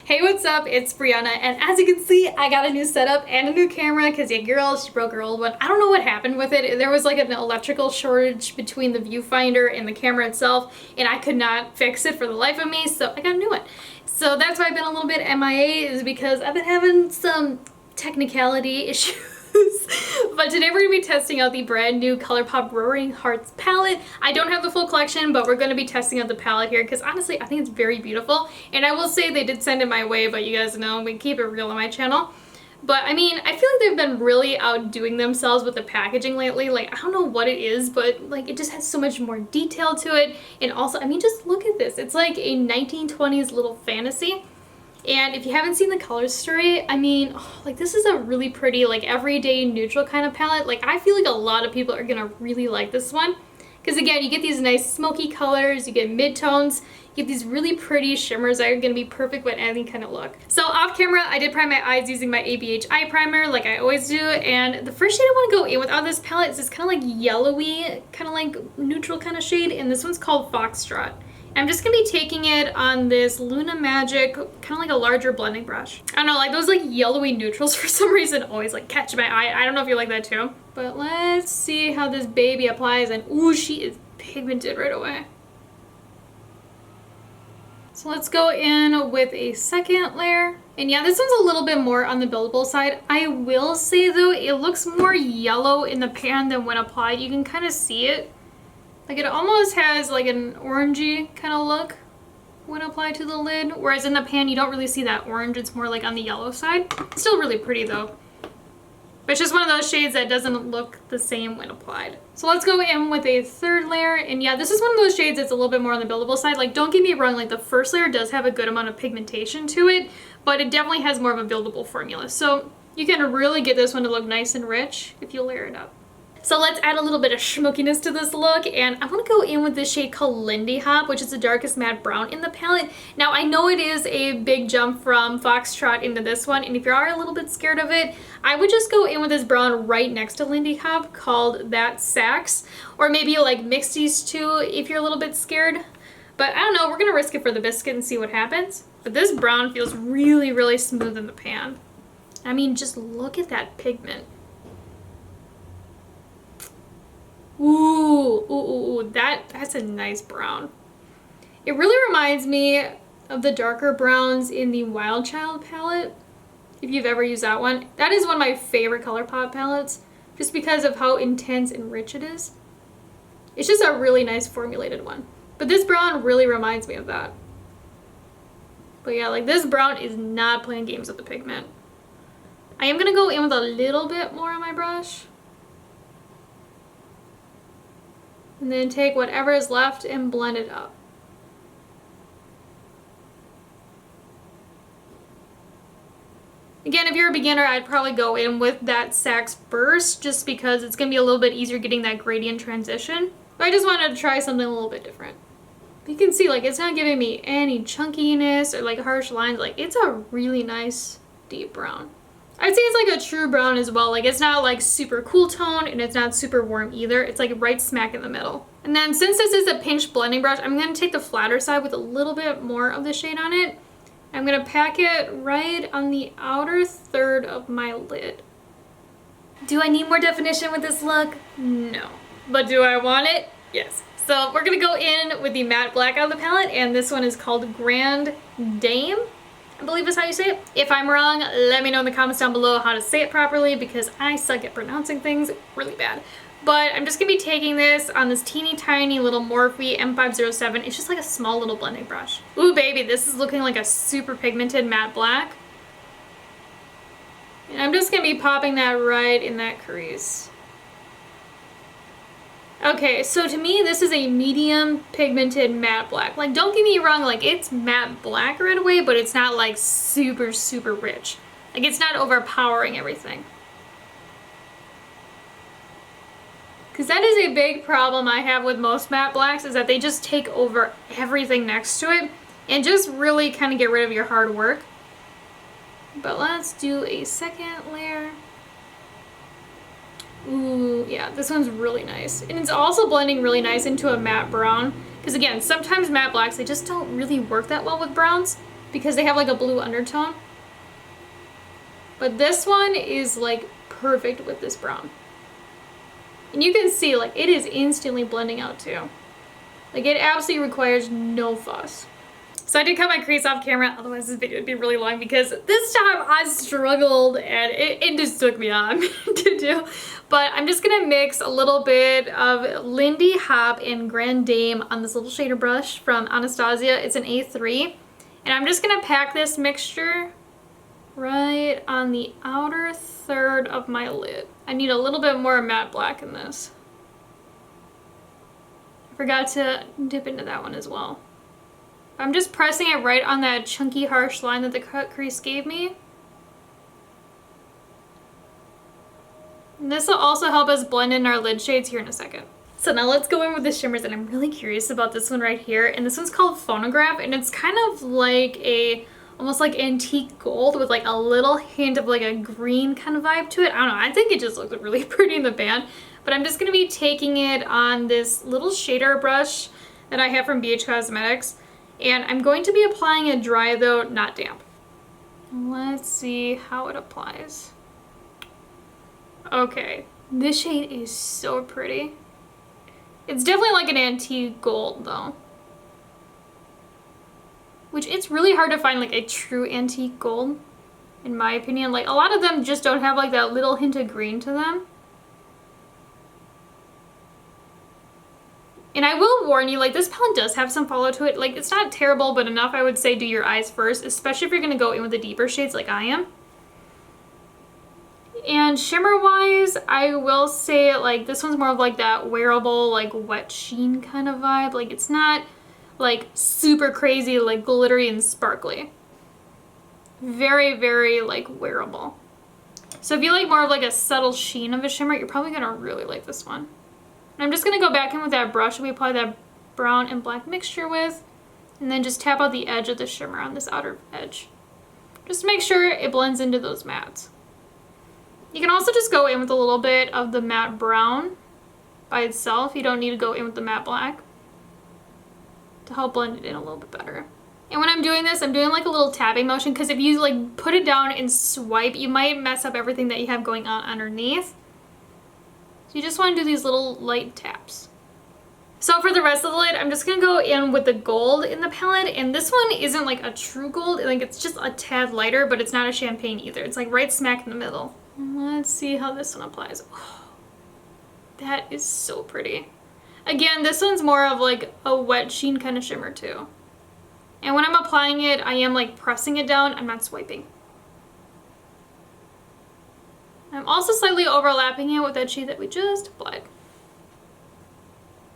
Hey, what's up? It's Breyonna, and as you can see, I got a new setup and a new camera because your girl, she broke her old one. I don't know what happened with it. There was like an electrical shortage between the viewfinder and the camera itself, and I could not fix it for the life of me, so I got a new one. So that's why I've been a little bit MIA, is because I've been having some technicality issues. But today we're going to be testing out the brand new Colourpop Roaring Hearts palette. I don't have the full collection, but we're going to be testing out the palette here because honestly I think it's very beautiful. And I will say they did send it my way, but you guys know we keep it real on my channel. But I mean, I feel like they've been really outdoing themselves with the packaging lately. Like, I don't know what it is, but like it just has so much more detail to it. And also, I mean, just look at this. It's like a 1920s little fantasy. And if you haven't seen the color story, I mean, like this is a really pretty, like everyday neutral kind of palette. Like I feel like a lot of people are gonna really like this one. Because again, you get these nice smoky colors, you get mid-tones, you get these really pretty shimmers that are gonna be perfect with any kind of look. So off camera, I did prime my eyes using my ABH eye primer like I always do. And the first shade I wanna go in with out of this palette is this kind of like yellowy, kind of like neutral kind of shade. And this one's called Foxtrot. I'm just gonna be taking it on this Luna Magic, kind of like a larger blending brush. I don't know, like those like yellowy neutrals for some reason always like catch my eye. I don't know if you like that too. But let's see how this baby applies, and ooh, she is pigmented right away. So let's go in with a second layer. And yeah, this one's a little bit more on the buildable side. I will say though, it looks more yellow in the pan than when applied. You can kind of see it. Like it almost has like an orangey kind of look when applied to the lid, whereas in the pan you don't really see that orange, it's more like on the yellow side. It's still really pretty though. But it's just one of those shades that doesn't look the same when applied. So let's go in with a third layer, and yeah, this is one of those shades that's a little bit more on the buildable side. Like don't get me wrong, like the first layer does have a good amount of pigmentation to it, but it definitely has more of a buildable formula. So you can really get this one to look nice and rich if you layer it up. So let's add a little bit of smokiness to this look, and I want to go in with this shade called Lindy Hop, which is the darkest matte brown in the palette. Now I know it is a big jump from Foxtrot into this one, and if you are a little bit scared of it, I would just go in with this brown right next to Lindy Hop called That Sax, or maybe like mix these two if you're a little bit scared. But I don't know, we're gonna risk it for the biscuit and see what happens. But this brown feels really, really smooth in the pan. I mean, just look at that pigment. Ooh, that's a nice brown. It really reminds me of the darker browns in the Wild Child palette, if you've ever used that one. That is one of my favorite Colourpop palettes, just because of how intense and rich it is. It's just a really nice formulated one. But this brown really reminds me of that. But yeah, like this brown is not playing games with the pigment. I am gonna go in with a little bit more on my brush. And then take whatever is left and blend it up. Again, if you're a beginner, I'd probably go in with That Sax Burst just because it's going to be a little bit easier getting that gradient transition. But I just wanted to try something a little bit different. You can see like it's not giving me any chunkiness or like harsh lines. Like it's a really nice deep brown. I'd say it's like a true brown as well. Like it's not like super cool tone and it's not super warm either. It's like right smack in the middle. And then since this is a pinched blending brush, I'm going to take the flatter side with a little bit more of the shade on it. I'm going to pack it right on the outer third of my lid. Do I need more definition with this look? No. But do I want it? Yes. So we're going to go in with the matte black out of the palette, and this one is called Grand Dame. I believe is how you say it. If I'm wrong, let me know in the comments down below how to say it properly because I suck at pronouncing things really bad. But I'm just gonna be taking this on this teeny tiny little Morphe M507. It's just like a small little blending brush. Ooh baby, this is looking like a super pigmented matte black. And I'm just gonna be popping that right in that crease. Okay, so to me, this is a medium pigmented matte black. Like, don't get me wrong, like, it's matte black right away, but it's not, like, super, super rich. Like, it's not overpowering everything. Because that is a big problem I have with most matte blacks, is that they just take over everything next to it and just really kind of get rid of your hard work. But let's do a second layer. Ooh, yeah, this one's really nice. And it's also blending really nice into a matte brown. Because again, sometimes matte blacks, they just don't really work that well with browns. because they have like a blue undertone. But this one is like perfect with this brown. And you can see like it is instantly blending out too. Like it absolutely requires no fuss. So I did cut my crease off camera, otherwise this video would be really long because this time I struggled and it just took me on to do. But I'm just gonna mix a little bit of Lindy Hop and Grand Dame on this little shader brush from Anastasia. It's an A3. And I'm just gonna pack this mixture right on the outer third of my lid. I need a little bit more matte black in this. I forgot to dip into that one as well. I'm just pressing it right on that chunky, harsh line that the cut crease gave me. And this will also help us blend in our lid shades here in a second. So now let's go in with the shimmers, and I'm really curious about this one right here. And this one's called Phonograph, and it's kind of like a, almost like antique gold with like a little hint of like a green kind of vibe to it. I don't know, I think it just looks really pretty in the pan. But I'm just gonna be taking it on this little shader brush that I have from BH Cosmetics. And I'm going to be applying it dry though, not damp. Let's see how it applies. Okay, this shade is so pretty. It's definitely like an antique gold though. Which it's really hard to find like a true antique gold, in my opinion. Like a lot of them just don't have like that little hint of green to them. And I will warn you, like this palette does have some follow to it. Like it's not terrible, but enough I would say do your eyes first, especially if you're gonna go in with the deeper shades like I am. And shimmer wise, I will say like this one's more of like that wearable, like wet sheen kind of vibe. Like it's not like super crazy, like glittery and sparkly. Very, very like wearable. So if you like more of like a subtle sheen of a shimmer, you're probably gonna really like this one. And I'm just gonna go back in with that brush we apply that brown and black mixture with, and then just tap out the edge of the shimmer on this outer edge. Just to make sure it blends into those mattes. You can also just go in with a little bit of the matte brown by itself. You don't need to go in with the matte black to help blend it in a little bit better. And when I'm doing this, I'm doing like a little tapping motion, because if you like put it down and swipe, you might mess up everything that you have going on underneath. So you just want to do these little light taps. So for the rest of the lid, I'm just gonna go in with the gold in the palette, and this one isn't like a true gold, like it's just a tad lighter, but it's not a champagne either. It's like right smack in the middle. Let's see how this one applies. Oh, that is so pretty. Again, this one's more of like a wet sheen kind of shimmer too. And when I'm applying it, I am like pressing it down, I'm not swiping. I'm also slightly overlapping it with that shade that we just applied.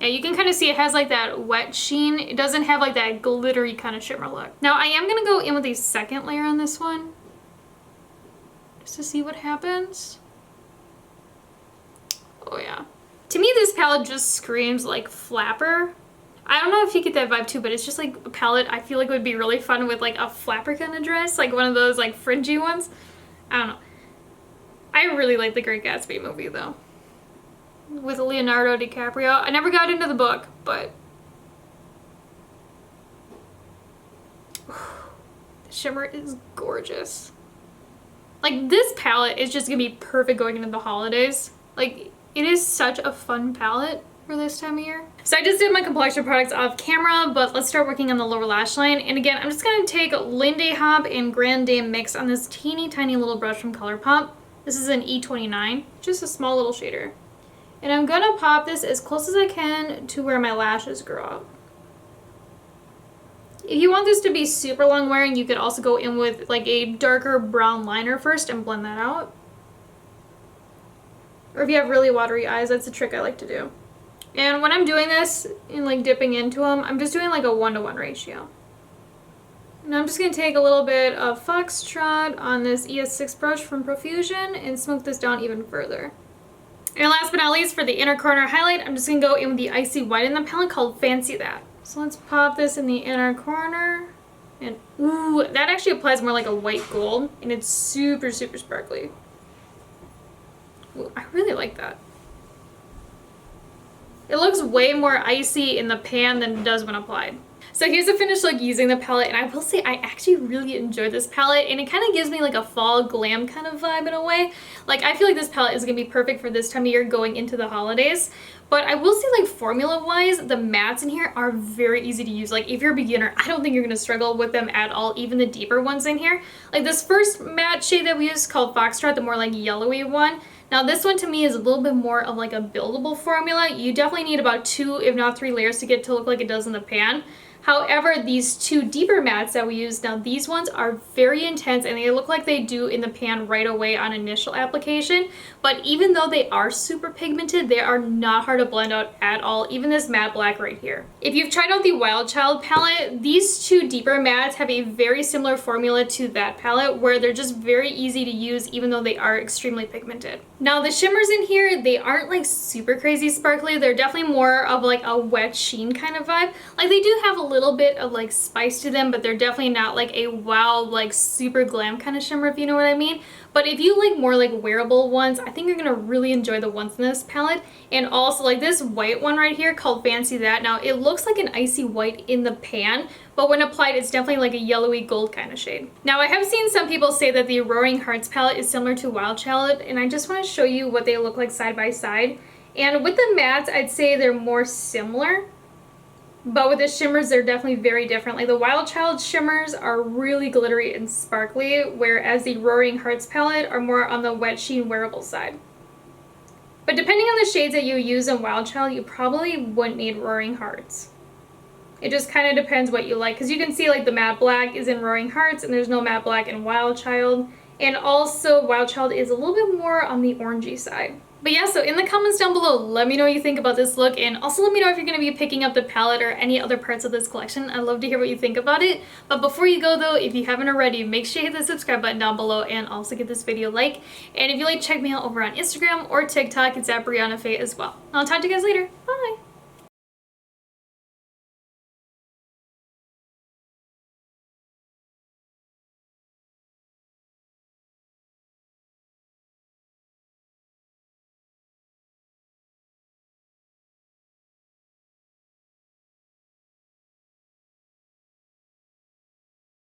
Yeah, you can kind of see it has like that wet sheen. It doesn't have like that glittery kind of shimmer look. Now I am gonna go in with a second layer on this one, just to see what happens. Oh yeah. To me, this palette just screams like flapper. I don't know if you get that vibe too, but it's just like a palette I feel like would be really fun with like a flapper kind of dress, like one of those like fringy ones. I don't know. I really like The Great Gatsby movie though, with Leonardo DiCaprio. I never got into the book, but the shimmer is gorgeous. Like this palette is just gonna be perfect going into the holidays. Like it is such a fun palette for this time of year. So I just did my complexion products off camera, but let's start working on the lower lash line. And again, I'm just gonna take Lindy Hop and Grand Dame mix on this teeny tiny little brush from Colourpop. This is an E29, just a small little shader. And I'm gonna pop this as close as I can to where my lashes grow out. If you want this to be super long wearing, you could also go in with like a darker brown liner first and blend that out. Or if you have really watery eyes, that's a trick I like to do. And when I'm doing this and like dipping into them, I'm just doing like a 1-to-1 ratio. And I'm just going to take a little bit of Foxtrot on this ES6 brush from Profusion and smoke this down even further. And last but not least, for the inner corner highlight, I'm just going to go in with the Icy White in the palette called Fancy That. So let's pop this in the inner corner. And ooh, that actually applies more like a white gold, and it's super, super sparkly. Ooh, I really like that. It looks way more icy in the pan than it does when applied. So here's a finished look using the palette, and I will say I actually really enjoy this palette, and it kind of gives me like a fall glam kind of vibe in a way. Like, I feel like this palette is going to be perfect for this time of year going into the holidays. But I will say, like, formula-wise, the mattes in here are very easy to use. Like, if you're a beginner, I don't think you're going to struggle with them at all, even the deeper ones in here. Like, this first matte shade that we used called Foxtrot, the more, like, yellowy one. Now, this one to me is a little bit more of, like, a buildable formula. You definitely need about 2, if not 3 layers to get it to look like it does in the pan. However, these 2 deeper mattes that we use, now these ones are very intense and they look like they do in the pan right away on initial application. But even though they are super pigmented, they are not hard to blend out at all, even this matte black right here. If you've tried out the Wild Child palette, these 2 deeper mattes have a very similar formula to that palette where they're just very easy to use even though they are extremely pigmented. Now the shimmers in here, they aren't like super crazy sparkly. They're definitely more of like a wet sheen kind of vibe. Like, they do have a little bit of like spice to them, but they're definitely not like a wow, like super glam kind of shimmer, if you know what I mean. But if you like more like wearable ones, I think you're gonna really enjoy the ones in this palette. And also like this white one right here called Fancy That. Now it looks like an icy white in the pan, but when applied it's definitely like a yellowy gold kind of shade. Now I have seen some people say that the Roaring Hearts palette is similar to Wild Child, and I just want to show you what they look like side by side. And with the mattes, I'd say they're more similar. But with the shimmers, they're definitely very different. Like, the Wild Child shimmers are really glittery and sparkly, whereas the Roaring Hearts palette are more on the wet sheen wearable side. But depending on the shades that you use in Wild Child, you probably wouldn't need Roaring Hearts. It just kind of depends what you like, because you can see like the matte black is in Roaring Hearts and there's no matte black in Wild Child. And also Wild Child is a little bit more on the orangey side. But yeah, so in the comments down below, let me know what you think about this look, and also let me know if you're going to be picking up the palette or any other parts of this collection. I'd love to hear what you think about it. But before you go though, if you haven't already, make sure you hit the subscribe button down below and also give this video a like. And if you like, check me out over on Instagram or TikTok. It's at Breyonna as well. I'll talk to you guys later. Bye!